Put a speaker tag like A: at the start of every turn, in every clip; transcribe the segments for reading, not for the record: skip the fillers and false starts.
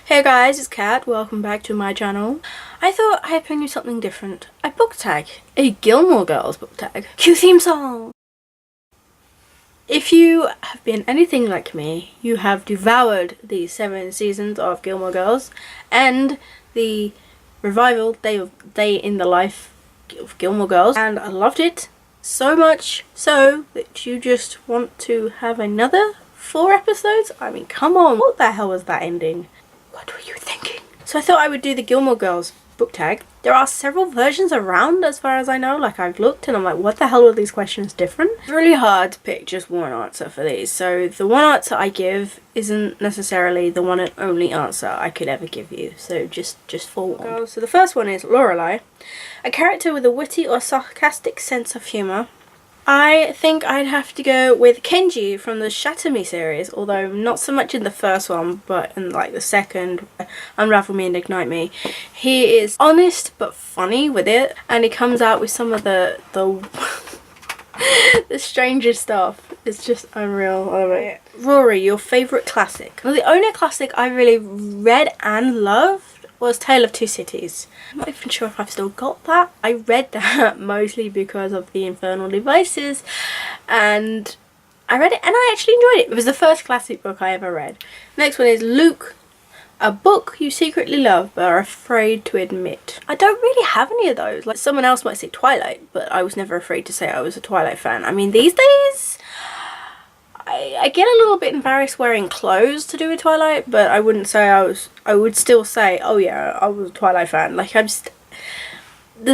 A: Hey guys, it's Kat. Welcome back to my channel. I thought I'd bring you something different. A book tag. A Gilmore Girls book tag. Cue theme song! If you have been anything like me, you have devoured the 7 seasons of Gilmore Girls and the revival Day in the Life of Gilmore Girls, and I loved it so much so that you just want to have another 4 episodes? I mean, come on, what the hell was that ending? What were you thinking? So I thought I would do the Gilmore Girls book tag. There are several versions around as far as I know. Like, I've looked and I'm like, what the hell are these questions different? It's really hard to pick just one answer for these. So the one answer I give isn't necessarily the one and only answer I could ever give you. So just forewarned. So the first one is Lorelai. A character with a witty or sarcastic sense of humour. I think I'd have to go with Kenji from the Shatter Me series, although not so much in the first one, but in like the second, Unravel Me and Ignite Me. He is honest but funny with it, and he comes out with some of the the strangest stuff. It's just unreal. I love it. Rory, your favourite classic? Well, the only classic I really read and loved was Tale of Two Cities. I'm not even sure if I've still got that. I read that mostly because of the Infernal Devices, and I read it and I actually enjoyed it. It was the first classic book I ever read. Next one is Luke. A book you secretly love but are afraid to admit. I don't really have any of those. Like, someone else might say Twilight, but I was never afraid to say I was a Twilight fan. I mean, these days I get a little bit embarrassed wearing clothes to do with Twilight, but I wouldn't say I would still say, oh yeah, I was a Twilight fan. Like, there's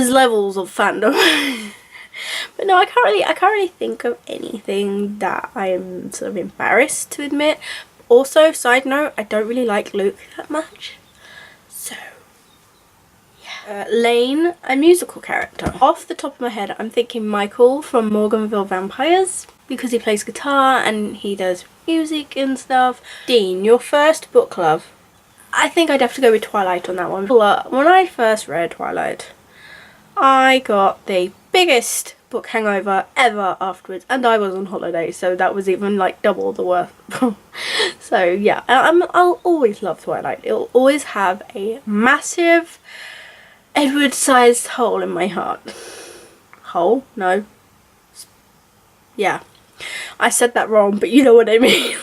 A: levels of fandom. But no, I can't really think of anything that I am sort of embarrassed to admit. Also, side note, I don't really like Luke that much. So, yeah. Lane, a musical character. Off the top of my head, I'm thinking Michael from Morganville Vampires, because he plays guitar and he does music and stuff. Dean, your first book love. I think I'd have to go with Twilight on that one. When I first read Twilight, I got the biggest book hangover ever afterwards, and I was on holiday, so that was even like double the worth. So yeah, I'll always love Twilight. It'll always have a massive Edward-sized hole in my heart. Hole? No. Yeah, I said that wrong, but you know what I mean.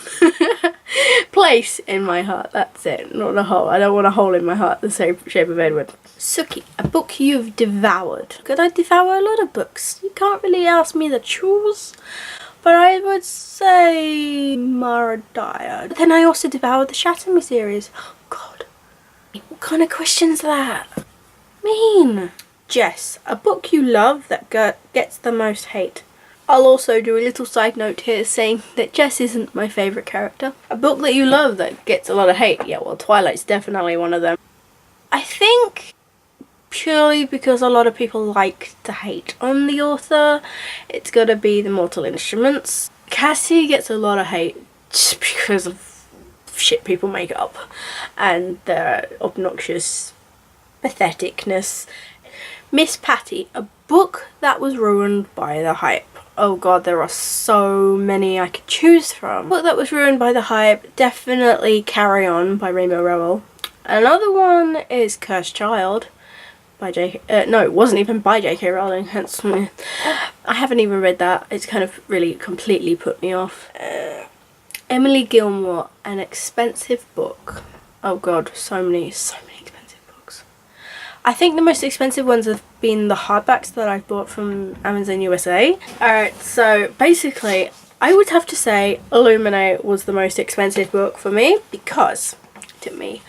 A: Place in my heart, that's it, not a hole. I don't want a hole in my heart the same shape of Edward. Suki, a book you've devoured. Could I devour a lot of books? You can't really ask me to choose, but I would say Mara Dyer. But then I also devoured the Shatter Me series. Oh god, what kind of question's that? Mean. Jess, a book you love that gets the most hate. I'll also do a little side note here saying that Jess isn't my favourite character. A book that you love that gets a lot of hate. Yeah, well, Twilight's definitely one of them. I think purely because a lot of people like to hate on the author, it's gotta be The Mortal Instruments. Cassie gets a lot of hate just because of shit people make up and their obnoxious patheticness. Miss Patty, a book that was ruined by the hype. Oh god, there are so many I could choose from. A book that was ruined by the hype, definitely Carry On by Rainbow Rowell. Another one is Cursed Child by no, it wasn't even by J.K. Rowling, hence I haven't even read that. It's kind of really completely put me off. Emily Gilmore, An Expensive Book. Oh god, so many expensive books. I think the most expensive ones have been the hardbacks that I've bought from Amazon USA. Alright, so basically I would have to say Illuminate was the most expensive book for me, because to me,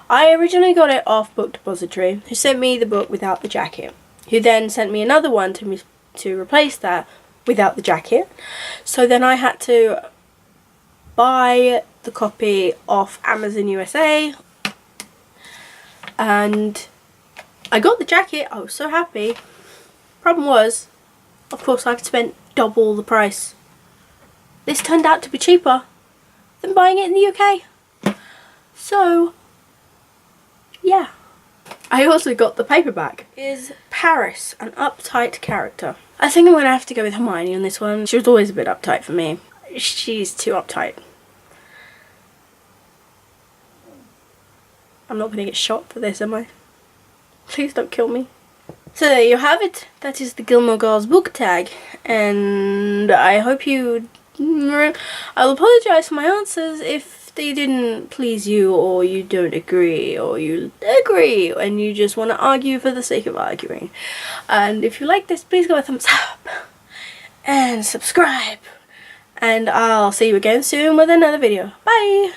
A: I originally got it off Book Depository, who sent me the book without the jacket, who then sent me another one to replace that without the jacket. So then I had to buy the copy off Amazon USA, and I got the jacket. I was so happy. Problem was, of course, I've spent double the price. This turned out to be cheaper than buying it in the UK. So yeah. I also got the paperback. Is Paris an uptight character? I think I'm going to have to go with Hermione on this one. She was always a bit uptight for me. She's too uptight. I'm not gonna get shot for this, am I? Please don't kill me. So there you have it. That is the Gilmore Girls book tag, and I hope you... I'll apologise for my answers if they didn't please you, or you don't agree, or you agree and you just want to argue for the sake of arguing. And if you like this, please give a thumbs up and subscribe, and I'll see you again soon with another video. Bye!